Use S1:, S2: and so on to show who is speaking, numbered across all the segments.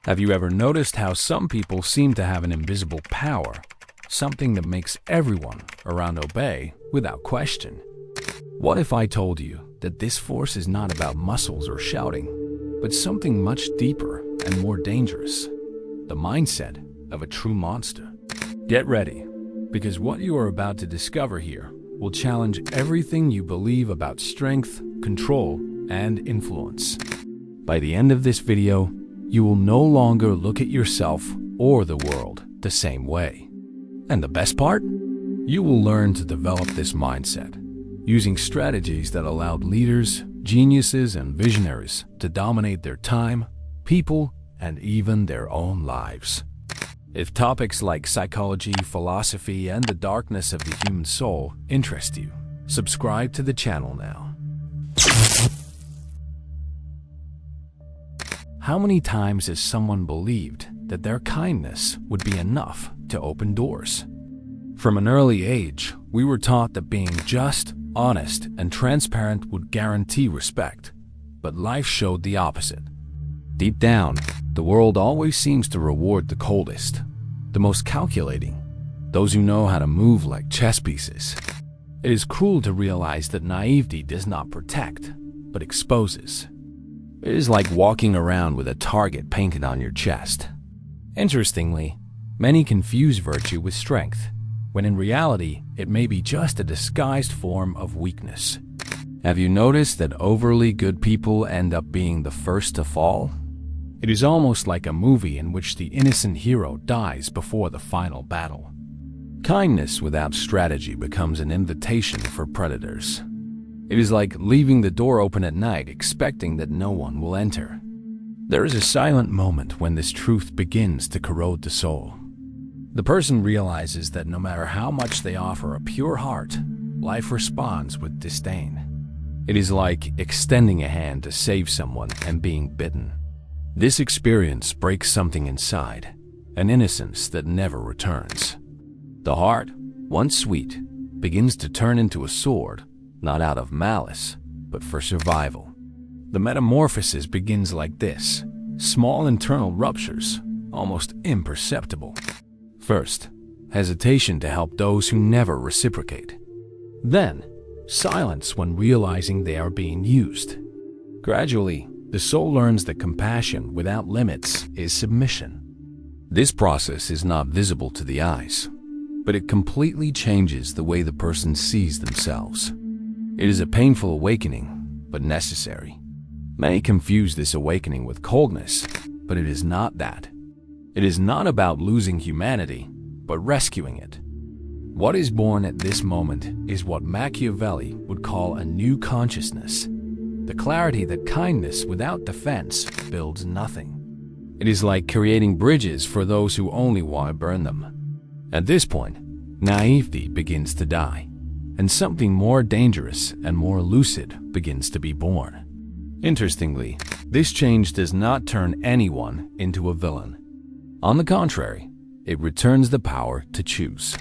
S1: Have you ever noticed how some people seem to have an invisible power, something that makes everyone around obey without question? What if I told you that this force is not about muscles or shouting, but something much deeper and more dangerous? The mindset of a true monster. Get ready, because what you are about to discover here will challenge everything you believe about strength, control, and influence. By the end of this video, you will no longer look at yourself or the world the same way. And the best part? You will learn to develop this mindset using strategies that allowed leaders, geniuses, and visionaries to dominate their time, people, and even their own lives. If topics like psychology, philosophy, and the darkness of the human soul interest you, subscribe to the channel now. How many times has someone believed that their kindness would be enough to open doors? From an early age, we were taught that being just, honest, and transparent would guarantee respect, but life showed the opposite. Deep down, the world always seems to reward the coldest, the most calculating, those who know how to move like chess pieces. It is cruel to realize that naivety does not protect, but exposes. It is like walking around with a target painted on your chest. Interestingly, many confuse virtue with strength, when in reality, it may be just a disguised form of weakness. Have you noticed that overly good people end up being the first to fall? It is almost like a movie in which the innocent hero dies before the final battle. Kindness without strategy becomes an invitation for predators. It is like leaving the door open at night expecting that no one will enter. There is a silent moment when this truth begins to corrode the soul. The person realizes that no matter how much they offer a pure heart, life responds with disdain. It is like extending a hand to save someone and being bitten. This experience breaks something inside, an innocence that never returns. The heart, once sweet, begins to turn into a sword, not out of malice, but for survival. The metamorphosis begins like this, small internal ruptures, almost imperceptible. First, hesitation to help those who never reciprocate. Then, silence when realizing they are being used. Gradually, the soul learns that compassion without limits is submission. This process is not visible to the eyes, but it completely changes the way the person sees themselves. It is a painful awakening, but necessary. Many confuse this awakening with coldness, but it is not that. It is not about losing humanity, but rescuing it. What is born at this moment is what Machiavelli would call a new consciousness, the clarity that kindness without defense builds nothing. It is like creating bridges for those who only want to burn them. At this point, naivety begins to die, and something more dangerous and more lucid begins to be born. Interestingly, this change does not turn anyone into a villain. On the contrary, it returns the power to choose.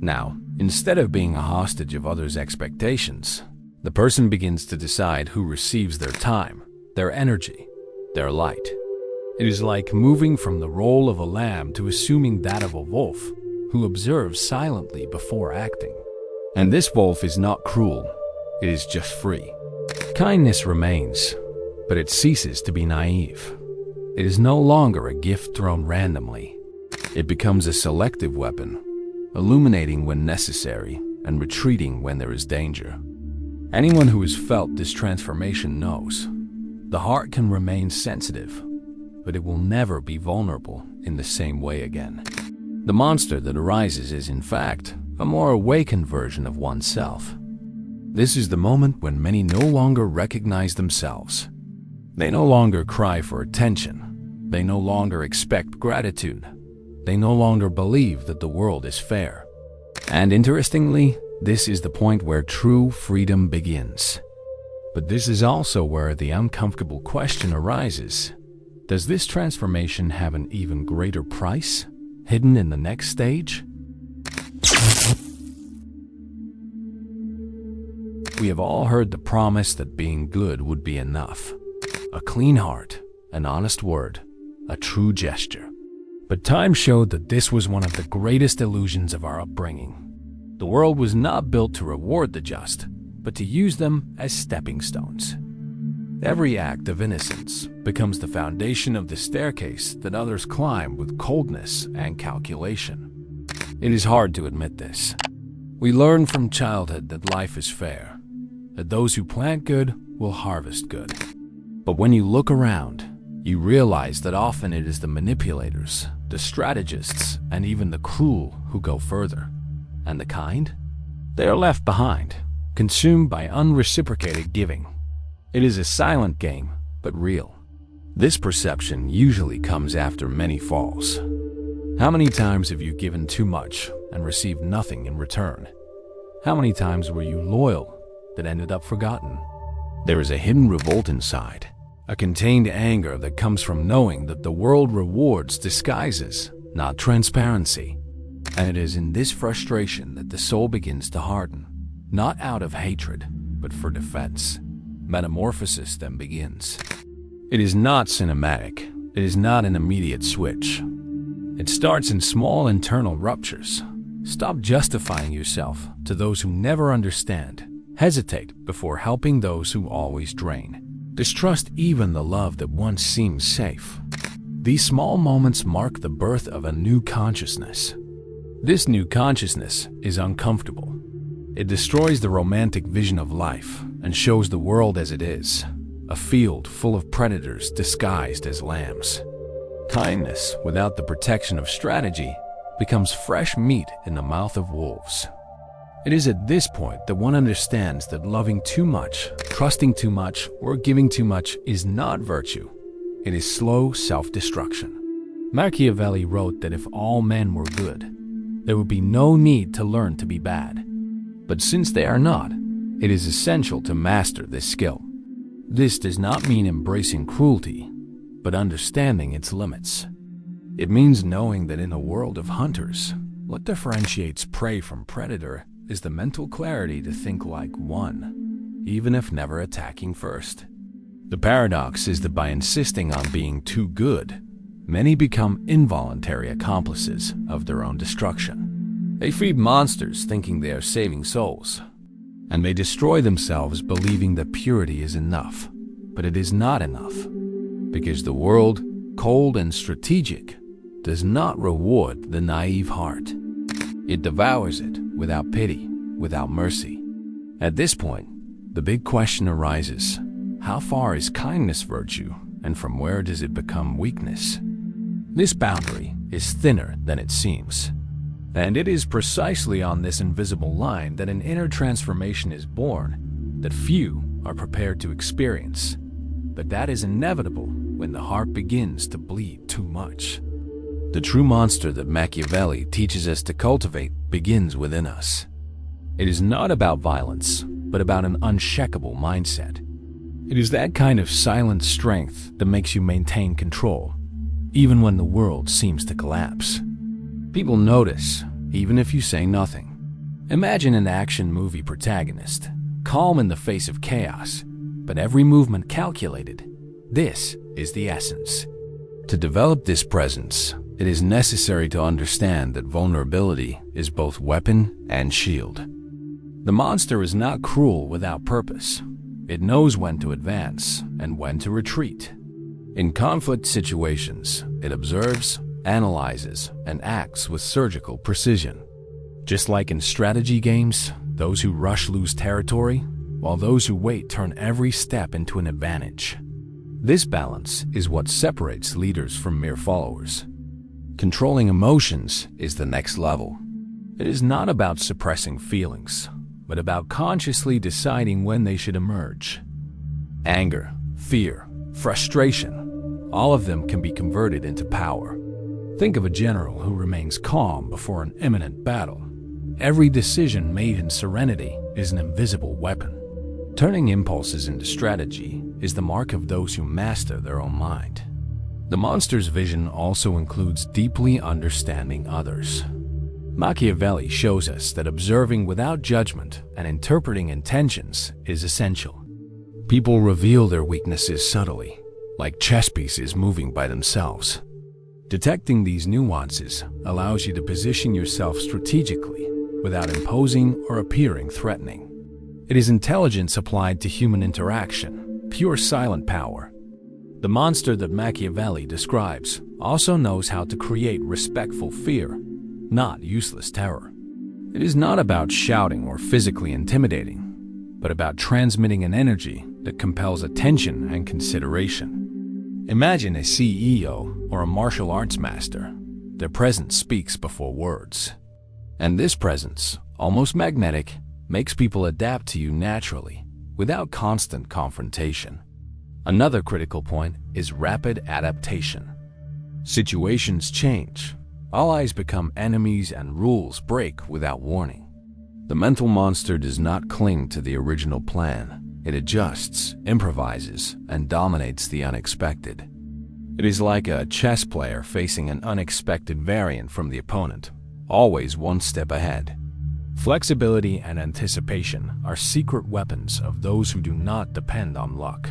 S1: Now, instead of being a hostage of others' expectations, the person begins to decide who receives their time, their energy, their light. It is like moving from the role of a lamb to assuming that of a wolf, who observes silently before acting. And this wolf is not cruel, it is just free. Kindness remains, but it ceases to be naive. It is no longer a gift thrown randomly. It becomes a selective weapon, illuminating when necessary and retreating when there is danger. Anyone who has felt this transformation knows the heart can remain sensitive, but it will never be vulnerable in the same way again. The monster that arises is, in fact, a more awakened version of oneself. This is the moment when many no longer recognize themselves. They no longer cry for attention. They no longer expect gratitude. They no longer believe that the world is fair. And interestingly, this is the point where true freedom begins. But this is also where the uncomfortable question arises. Does this transformation have an even greater price, hidden in the next stage? We have all heard the promise that being good would be enough. A clean heart, an honest word, a true gesture. But time showed that this was one of the greatest illusions of our upbringing. The world was not built to reward the just, but to use them as stepping stones. Every act of innocence becomes the foundation of the staircase that others climb with coldness and calculation. It is hard to admit this. We learn from childhood that life is fair, that those who plant good will harvest good. But when you look around, you realize that often it is the manipulators, the strategists, and even the cruel who go further. And the kind? They are left behind, consumed by unreciprocated giving. It is a silent game, but real. This perception usually comes after many falls. How many times have you given too much and received nothing in return? How many times were you loyal that ended up forgotten? There is a hidden revolt inside, a contained anger that comes from knowing that the world rewards disguises, not transparency. And it is in this frustration that the soul begins to harden, not out of hatred, but for defense. Metamorphosis then begins. It is not cinematic. It is not an immediate switch. It starts in small internal ruptures. Stop justifying yourself to those who never understand. Hesitate before helping those who always drain. Distrust even the love that once seemed safe. These small moments mark the birth of a new consciousness. This new consciousness is uncomfortable. It destroys the romantic vision of life and shows the world as it is, a field full of predators disguised as lambs. Kindness without the protection of strategy becomes fresh meat in the mouth of wolves. It is at this point that one understands that loving too much, trusting too much, or giving too much is not virtue. It is slow self-destruction. Machiavelli wrote that if all men were good, there would be no need to learn to be bad. But since they are not, it is essential to master this skill. This does not mean embracing cruelty, but understanding its limits. It means knowing that in a world of hunters, what differentiates prey from predator is the mental clarity to think like one, even if never attacking first. The paradox is that by insisting on being too good, many become involuntary accomplices of their own destruction. They feed monsters thinking they are saving souls, and they destroy themselves believing that purity is enough. But it is not enough, because the world, cold and strategic, does not reward the naive heart. It devours it without pity, without mercy. At this point, the big question arises: how far is kindness virtue, and from where does it become weakness? This boundary is thinner than it seems. And it is precisely on this invisible line that an inner transformation is born that few are prepared to experience. But that is inevitable when the heart begins to bleed too much. The true monster that Machiavelli teaches us to cultivate begins within us. It is not about violence, but about an unshakable mindset. It is that kind of silent strength that makes you maintain control, even when the world seems to collapse. People notice, even if you say nothing. Imagine an action movie protagonist, calm in the face of chaos, but every movement calculated. This is the essence. To develop this presence, it is necessary to understand that vulnerability is both weapon and shield. The monster is not cruel without purpose. It knows when to advance and when to retreat. In conflict situations, it observes, analyzes, and acts with surgical precision. Just like in strategy games, those who rush lose territory, while those who wait turn every step into an advantage. This balance is what separates leaders from mere followers. Controlling emotions is the next level. It is not about suppressing feelings, but about consciously deciding when they should emerge. Anger, fear, frustration, all of them can be converted into power. Think of a general who remains calm before an imminent battle. Every decision made in serenity is an invisible weapon. Turning impulses into strategy is the mark of those who master their own mind. The monster's vision also includes deeply understanding others. Machiavelli shows us that observing without judgment and interpreting intentions is essential. People reveal their weaknesses subtly, like chess pieces moving by themselves. Detecting these nuances allows you to position yourself strategically without imposing or appearing threatening. It is intelligence applied to human interaction, pure silent power. The monster that Machiavelli describes also knows how to create respectful fear, not useless terror. It is not about shouting or physically intimidating, but about transmitting an energy that compels attention and consideration. Imagine a CEO or a martial arts master. Their presence speaks before words. And this presence, almost magnetic, makes people adapt to you naturally, without constant confrontation. Another critical point is rapid adaptation. Situations change, allies become enemies, and rules break without warning. The mental monster does not cling to the original plan. It adjusts, improvises, and dominates the unexpected. It is like a chess player facing an unexpected variant from the opponent, always one step ahead. Flexibility and anticipation are secret weapons of those who do not depend on luck.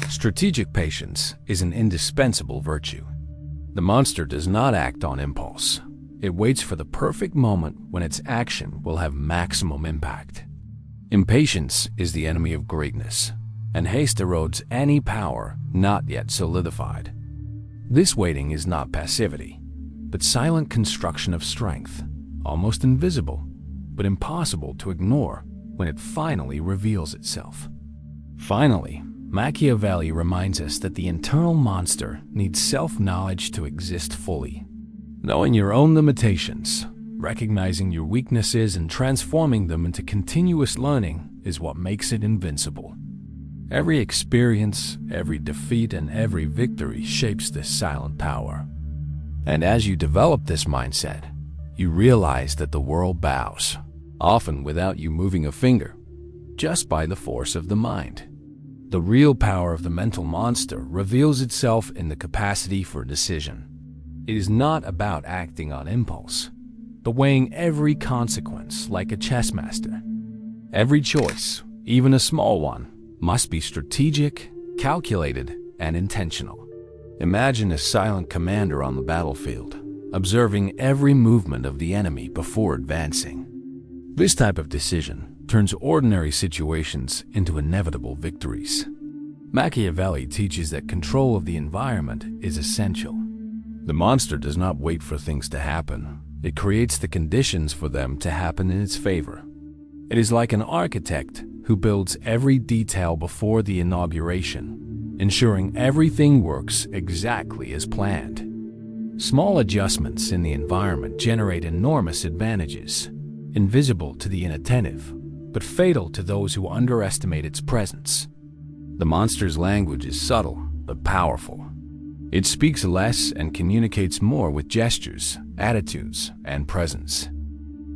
S1: Strategic patience is an indispensable virtue. The monster does not act on impulse. It waits for the perfect moment when its action will have maximum impact. Impatience is the enemy of greatness, and haste erodes any power not yet solidified. This waiting is not passivity, but silent construction of strength, almost invisible, but impossible to ignore when it finally reveals itself. Finally, Machiavelli reminds us that the internal monster needs self-knowledge to exist fully. Knowing your own limitations, recognizing your weaknesses, and transforming them into continuous learning is what makes it invincible. Every experience, every defeat, and every victory shapes this silent power. And as you develop this mindset, you realize that the world bows, often without you moving a finger, just by the force of the mind. The real power of the mental monster reveals itself in the capacity for decision. It is not about acting on impulse, but weighing every consequence like a chess master. Every choice, even a small one, must be strategic, calculated, and intentional. Imagine a silent commander on the battlefield, observing every movement of the enemy before advancing. This type of decision turns ordinary situations into inevitable victories. Machiavelli teaches that control of the environment is essential. The monster does not wait for things to happen. It creates the conditions for them to happen in its favor. It is like an architect who builds every detail before the inauguration, ensuring everything works exactly as planned. Small adjustments in the environment generate enormous advantages, invisible to the inattentive, but fatal to those who underestimate its presence. The monster's language is subtle but powerful. It speaks less and communicates more with gestures, attitudes, and presence.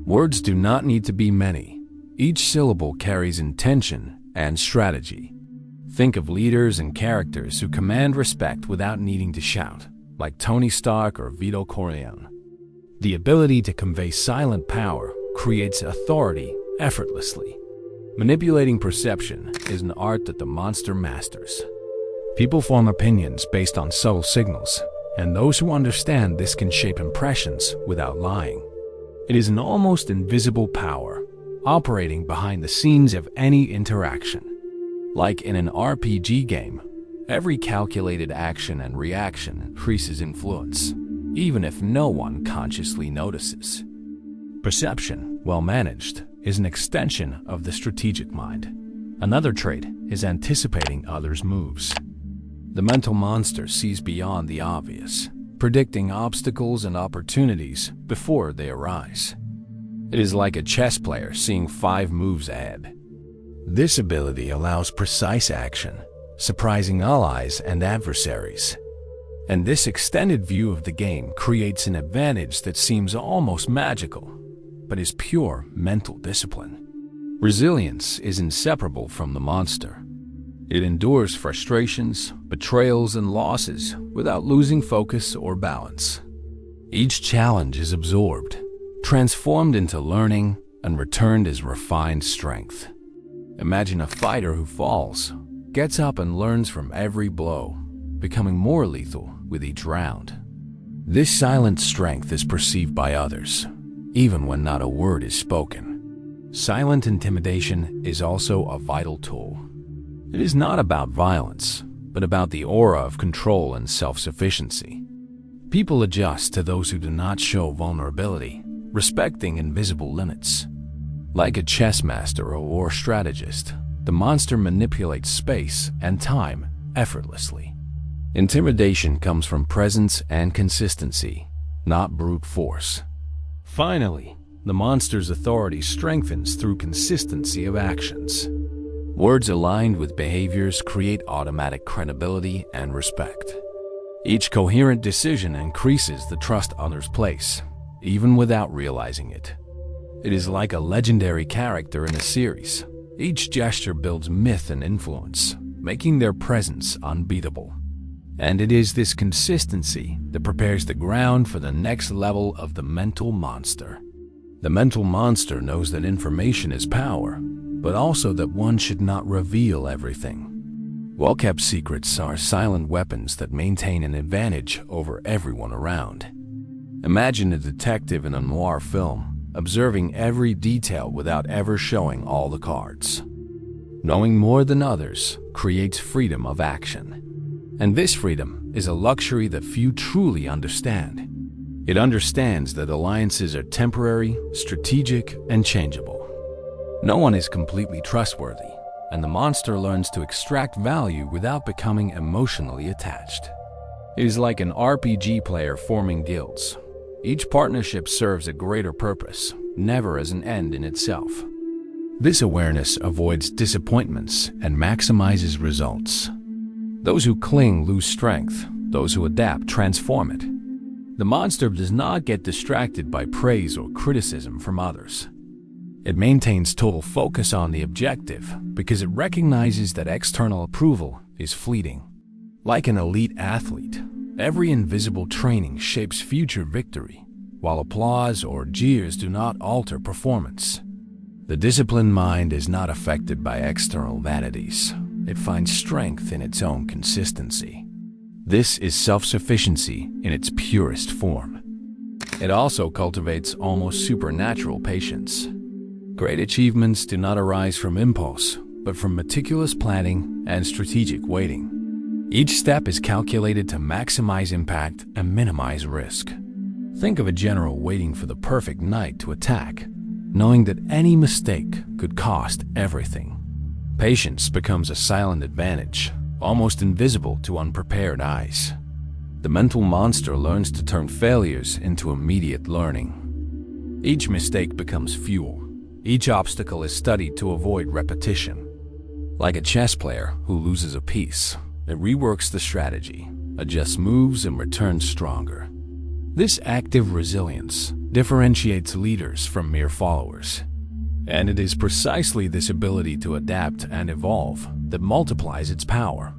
S1: Words do not need to be many. Each syllable carries intention and strategy. Think of leaders and characters who command respect without needing to shout, like Tony Stark or Vito Corleone. The ability to convey silent power creates authority effortlessly. Manipulating perception is an art that the monster masters. People form opinions based on subtle signals, and those who understand this can shape impressions without lying. It is an almost invisible power, operating behind the scenes of any interaction. Like in an RPG game, every calculated action and reaction increases influence, even if no one consciously notices. Perception, well managed, is an extension of the strategic mind. Another trait is anticipating others' moves. The mental monster sees beyond the obvious, predicting obstacles and opportunities before they arise. It is like a chess player seeing 5 moves ahead. This ability allows precise action, surprising allies and adversaries. And this extended view of the game creates an advantage that seems almost magical, but is pure mental discipline. Resilience is inseparable from the monster. It endures frustrations, betrayals, and losses without losing focus or balance. Each challenge is absorbed, transformed into learning, and returned as refined strength. Imagine a fighter who falls, gets up, and learns from every blow, becoming more lethal with each round. This silent strength is perceived by others, even when not a word is spoken. Silent intimidation is also a vital tool. It is not about violence, but about the aura of control and self-sufficiency. People adjust to those who do not show vulnerability, respecting invisible limits. Like a chess master or war strategist, the monster manipulates space and time effortlessly. Intimidation comes from presence and consistency, not brute force. Finally, the monster's authority strengthens through consistency of actions. Words aligned with behaviors create automatic credibility and respect. Each coherent decision increases the trust others place, even without realizing it. It is like a legendary character in a series. Each gesture builds myth and influence, making their presence unbeatable. And it is this consistency that prepares the ground for the next level of the mental monster. The mental monster knows that information is power, but also that one should not reveal everything. Well-kept secrets are silent weapons that maintain an advantage over everyone around. Imagine a detective in a noir film, observing every detail without ever showing all the cards. Knowing more than others creates freedom of action. And this freedom is a luxury that few truly understand. It understands that alliances are temporary, strategic, and changeable. No one is completely trustworthy, and the monster learns to extract value without becoming emotionally attached. It is like an RPG player forming guilds. Each partnership serves a greater purpose, never as an end in itself. This awareness avoids disappointments and maximizes results. Those who cling lose strength, those who adapt transform it. The monster does not get distracted by praise or criticism from others. It maintains total focus on the objective because it recognizes that external approval is fleeting. Like an elite athlete, every invisible training shapes future victory, while applause or jeers do not alter performance. The disciplined mind is not affected by external vanities. It finds strength in its own consistency. This is self-sufficiency in its purest form. It also cultivates almost supernatural patience. Great achievements do not arise from impulse, but from meticulous planning and strategic waiting. Each step is calculated to maximize impact and minimize risk. Think of a general waiting for the perfect night to attack, knowing that any mistake could cost everything. Patience becomes a silent advantage, almost invisible to unprepared eyes. The mental monster learns to turn failures into immediate learning. Each mistake becomes fuel. Each obstacle is studied to avoid repetition. Like a chess player who loses a piece, it reworks the strategy, adjusts moves, and returns stronger. This active resilience differentiates leaders from mere followers. And it is precisely this ability to adapt and evolve that multiplies its power.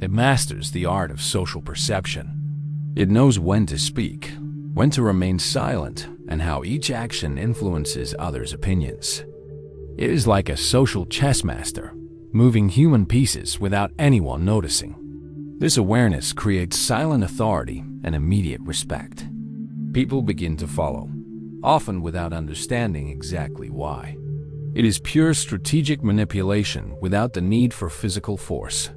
S1: It masters the art of social perception. It knows when to speak, when to remain silent, and how each action influences others' opinions. It is like a social chess master, moving human pieces without anyone noticing. This awareness creates silent authority and immediate respect. People begin to follow, often without understanding exactly why. It is pure strategic manipulation without the need for physical force.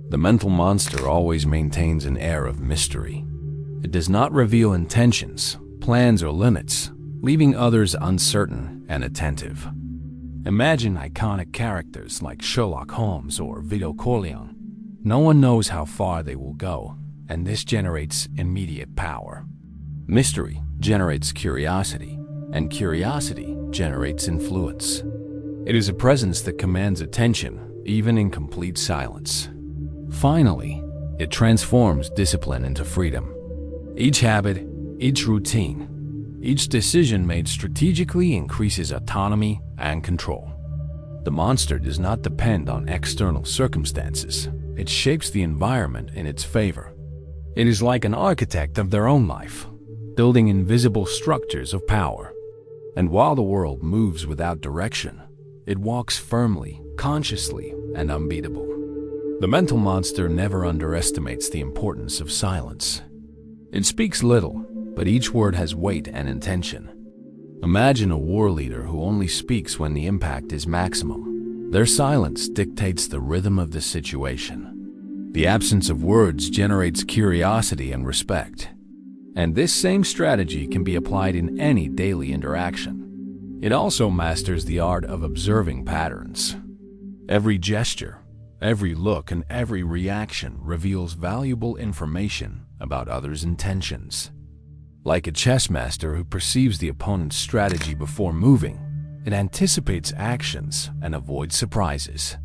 S1: The mental monster always maintains an air of mystery. It does not reveal intentions, plans, or limits, leaving others uncertain and attentive. Imagine iconic characters like Sherlock Holmes or Vito Corleone. No one knows how far they will go, and this generates immediate power. Mystery generates curiosity, and curiosity generates influence. It is a presence that commands attention, even in complete silence. Finally, it transforms discipline into freedom. Each habit, each routine, each decision made strategically increases autonomy and control. The monster does not depend on external circumstances. It shapes the environment in its favor. It is like an architect of their own life, building invisible structures of power. And while the world moves without direction, it walks firmly, consciously, and unbeatable. The mental monster never underestimates the importance of silence. It speaks little, but each word has weight and intention. Imagine a war leader who only speaks when the impact is maximum. Their silence dictates the rhythm of the situation. The absence of words generates curiosity and respect. And this same strategy can be applied in any daily interaction. It also masters the art of observing patterns. Every gesture, every look, and every reaction reveals valuable information about others' intentions. Like a chess master who perceives the opponent's strategy before moving, it anticipates actions and avoids surprises.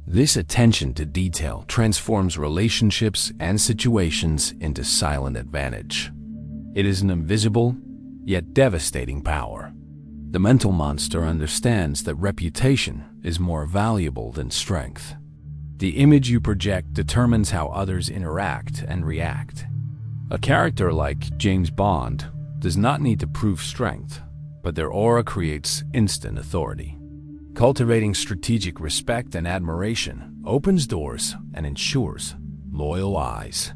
S1: This attention to detail transforms relationships and situations into silent advantage. It is an invisible, yet devastating power. The mental monster understands that reputation is more valuable than strength. The image you project determines how others interact and react. A character like James Bond does not need to prove strength, but their aura creates instant authority. Cultivating strategic respect and admiration opens doors and ensures loyal eyes.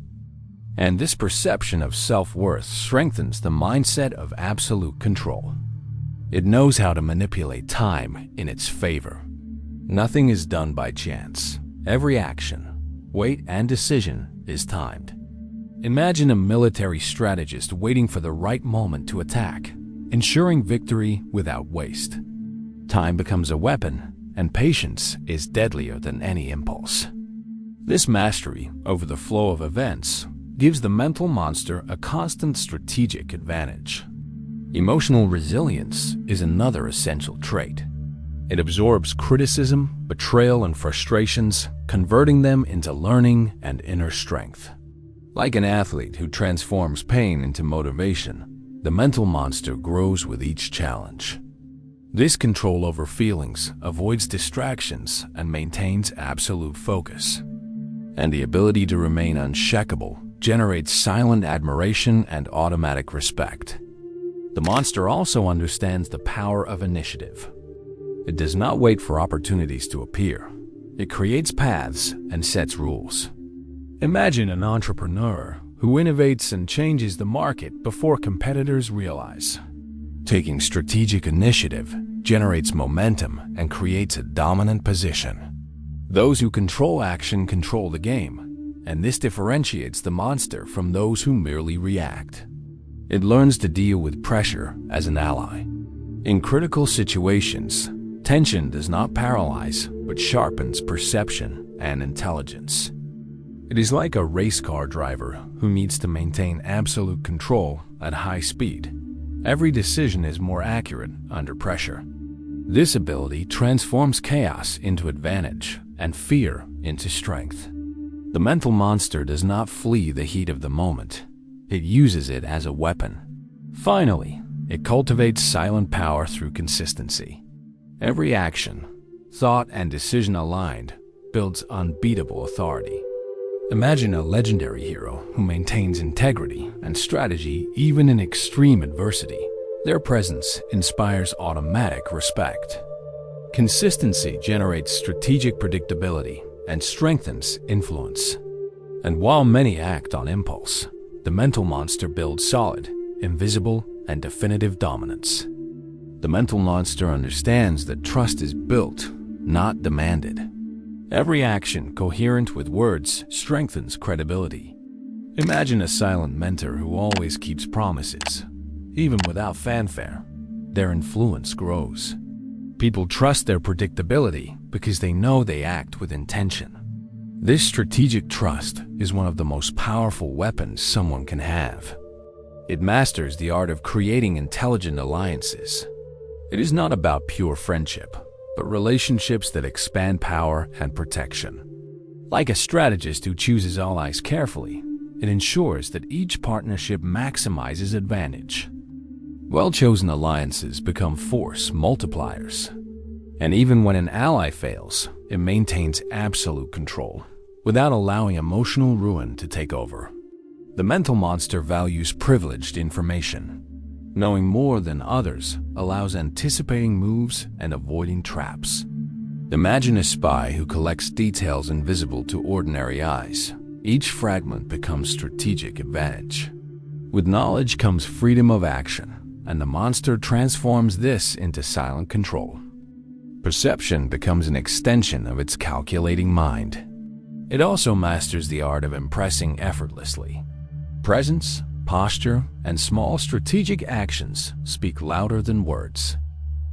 S1: And this perception of self-worth strengthens the mindset of absolute control. It knows how to manipulate time in its favor. Nothing is done by chance. Every action, weight, and decision is timed. Imagine a military strategist waiting for the right moment to attack, ensuring victory without waste. Time becomes a weapon, and patience is deadlier than any impulse. This mastery over the flow of events gives the mental monster a constant strategic advantage. Emotional resilience is another essential trait. It absorbs criticism, betrayal, and frustrations, converting them into learning and inner strength. Like an athlete who transforms pain into motivation, the mental monster grows with each challenge. This control over feelings avoids distractions and maintains absolute focus. And the ability to remain unshakable generates silent admiration and automatic respect. The monster also understands the power of initiative. It does not wait for opportunities to appear. It creates paths and sets rules. Imagine an entrepreneur who innovates and changes the market before competitors realize. Taking strategic initiative generates momentum and creates a dominant position. Those who control action control the game, and this differentiates the monster from those who merely react. It learns to deal with pressure as an ally. In critical situations, tension does not paralyze, but sharpens perception and intelligence. It is like a race car driver who needs to maintain absolute control at high speed. Every decision is more accurate under pressure. This ability transforms chaos into advantage and fear into strength. The mental monster does not flee the heat of the moment. It uses it as a weapon. Finally, it cultivates silent power through consistency. Every action, thought, and decision aligned builds unbeatable authority. Imagine a legendary hero who maintains integrity and strategy even in extreme adversity. Their presence inspires automatic respect. Consistency generates strategic predictability and strengthens influence. And while many act on impulse, the mental monster builds solid, invisible, and definitive dominance. The mental monster understands that trust is built, not demanded. Every action coherent with words strengthens credibility. Imagine a silent mentor who always keeps promises. Even without fanfare, their influence grows. People trust their predictability because they know they act with intention. This strategic trust is one of the most powerful weapons someone can have. It masters the art of creating intelligent alliances. It is not about pure friendship, but relationships that expand power and protection. Like a strategist who chooses allies carefully, it ensures that each partnership maximizes advantage. Well-chosen alliances become force multipliers. And even when an ally fails, it maintains absolute control, without allowing emotional ruin to take over. The mental monster values privileged information. Knowing more than others allows anticipating moves and avoiding traps. Imagine a spy who collects details invisible to ordinary eyes. Each fragment becomes strategic advantage. With knowledge comes freedom of action, and the monster transforms this into silent control. Perception becomes an extension of its calculating mind. It also masters the art of impressing effortlessly. Presence, posture, and small strategic actions speak louder than words.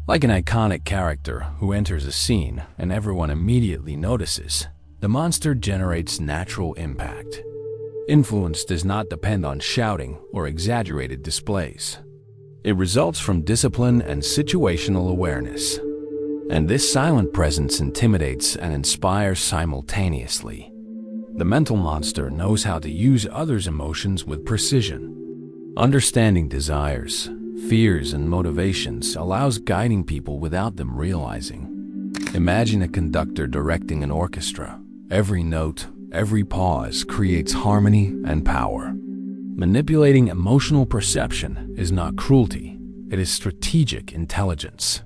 S1: Like an iconic character who enters a scene and everyone immediately notices, the monster generates natural impact. Influence does not depend on shouting or exaggerated displays. It results from discipline and situational awareness. And this silent presence intimidates and inspires simultaneously. The mental monster knows how to use others' emotions with precision. Understanding desires, fears, and motivations allows guiding people without them realizing. Imagine a conductor directing an orchestra. Every note, every pause creates harmony and power. Manipulating emotional perception is not cruelty, it is strategic intelligence.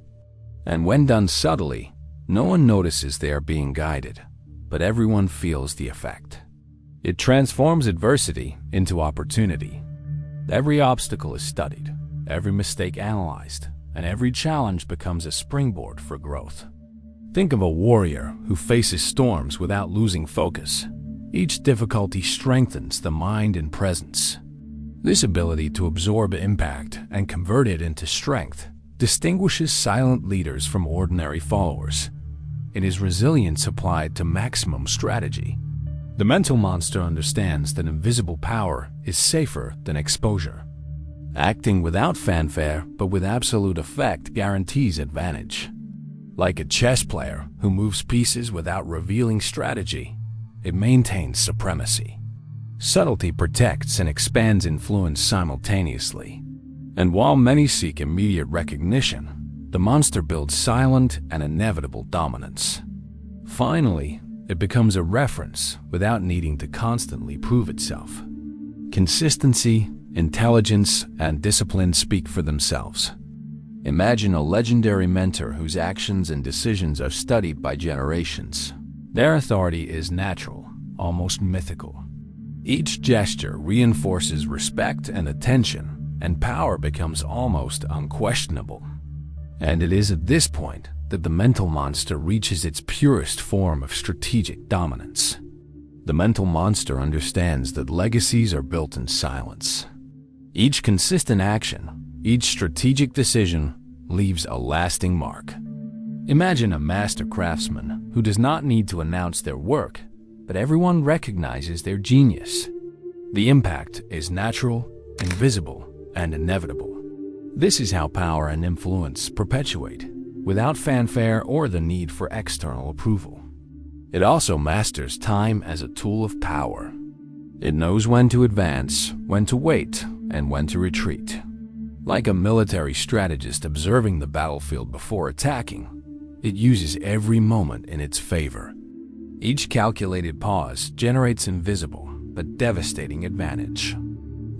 S1: And when done subtly, no one notices they are being guided, but everyone feels the effect. It transforms adversity into opportunity. Every obstacle is studied, every mistake analyzed, and every challenge becomes a springboard for growth. Think of a warrior who faces storms without losing focus. Each difficulty strengthens the mind and presence. This ability to absorb impact and convert it into strength distinguishes silent leaders from ordinary followers. It is resilience applied to maximum strategy. The mental monster understands that invisible power is safer than exposure. Acting without fanfare but with absolute effect guarantees advantage. Like a chess player who moves pieces without revealing strategy, it maintains supremacy. Subtlety protects and expands influence simultaneously. And while many seek immediate recognition, the monster builds silent and inevitable dominance. Finally, it becomes a reference without needing to constantly prove itself. Consistency, intelligence, and discipline speak for themselves. Imagine a legendary mentor whose actions and decisions are studied by generations. Their authority is natural, almost mythical. Each gesture reinforces respect and attention, and power becomes almost unquestionable. And it is at this point that the mental monster reaches its purest form of strategic dominance. The mental monster understands that legacies are built in silence. Each consistent action, each strategic decision, leaves a lasting mark. Imagine a master craftsman who does not need to announce their work, but everyone recognizes their genius. The impact is natural, invisible, and inevitable. This is how power and influence perpetuate, without fanfare or the need for external approval. It also masters time as a tool of power. It knows when to advance, when to wait, and when to retreat. Like a military strategist observing the battlefield before attacking, it uses every moment in its favor. Each calculated pause generates invisible but devastating advantage.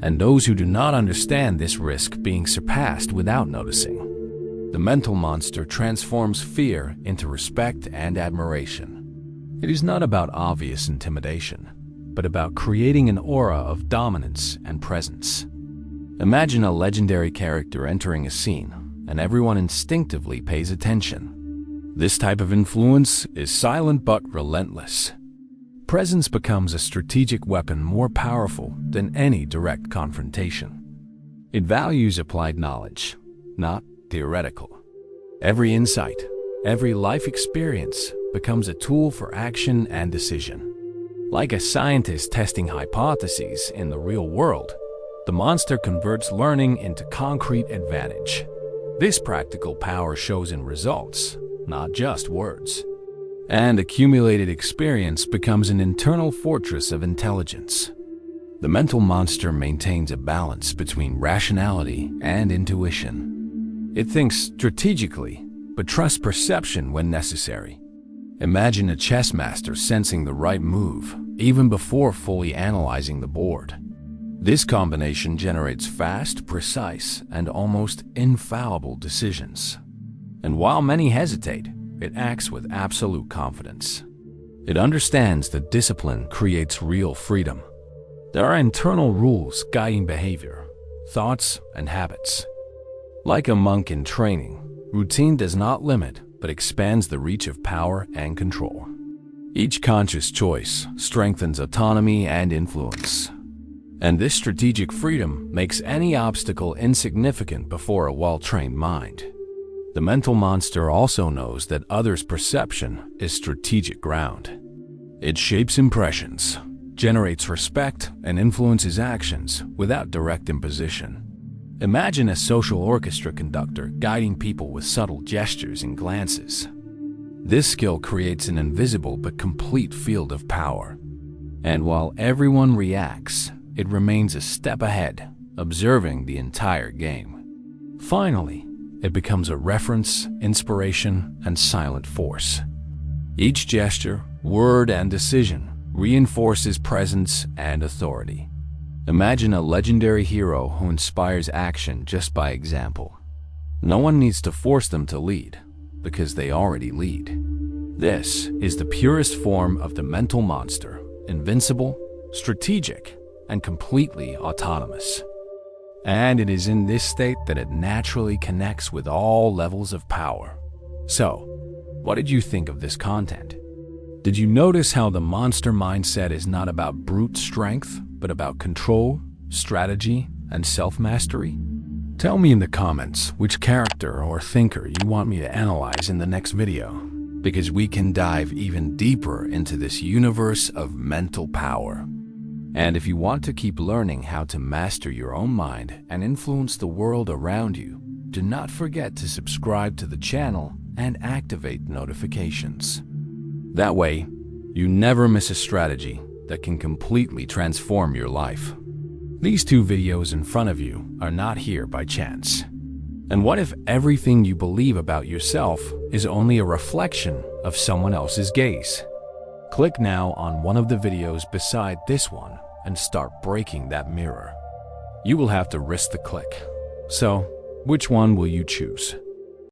S1: And those who do not understand this risk being surpassed without noticing. The mental monster transforms fear into respect and admiration. It is not about obvious intimidation, but about creating an aura of dominance and presence. Imagine a legendary character entering a scene, and everyone instinctively pays attention. This type of influence is silent but relentless. Presence becomes a strategic weapon more powerful than any direct confrontation. It values applied knowledge, not theoretical. Every insight, every life experience becomes a tool for action and decision. Like a scientist testing hypotheses in the real world, the monster converts learning into concrete advantage. This practical power shows in results, not just words. And accumulated experience becomes an internal fortress of intelligence. The mental monster maintains a balance between rationality and intuition. It thinks strategically, but trusts perception when necessary. Imagine a chess master sensing the right move, even before fully analyzing the board. This combination generates fast, precise, and almost infallible decisions. And while many hesitate, it acts with absolute confidence. It understands that discipline creates real freedom. There are internal rules guiding behavior, thoughts, and habits. Like a monk in training, routine does not limit but expands the reach of power and control. Each conscious choice strengthens autonomy and influence. And this strategic freedom makes any obstacle insignificant before a well-trained mind. The mental monster also knows that others' perception is strategic ground. It shapes impressions, generates respect, and influences actions without direct imposition. Imagine a social orchestra conductor guiding people with subtle gestures and glances. This skill creates an invisible but complete field of power. And while everyone reacts, it remains a step ahead, observing the entire game. Finally, it becomes a reference, inspiration, and silent force. Each gesture, word, and decision reinforces presence and authority. Imagine a legendary hero who inspires action just by example. No one needs to force them to lead, because they already lead. This is the purest form of the mental monster, invincible, strategic, and completely autonomous. And it is in this state that it naturally connects with all levels of power. So, what did you think of this content? Did you notice how the monster mindset is not about brute strength, but about control, strategy, and self-mastery? Tell me in the comments which character or thinker you want me to analyze in the next video, because we can dive even deeper into this universe of mental power. And if you want to keep learning how to master your own mind and influence the world around you, do not forget to subscribe to the channel and activate notifications. That way, you never miss a strategy that can completely transform your life. These two videos in front of you are not here by chance. And what if everything you believe about yourself is only a reflection of someone else's gaze? Click now on one of the videos beside this one and start breaking that mirror. You will have to risk the click. So, which one will you choose?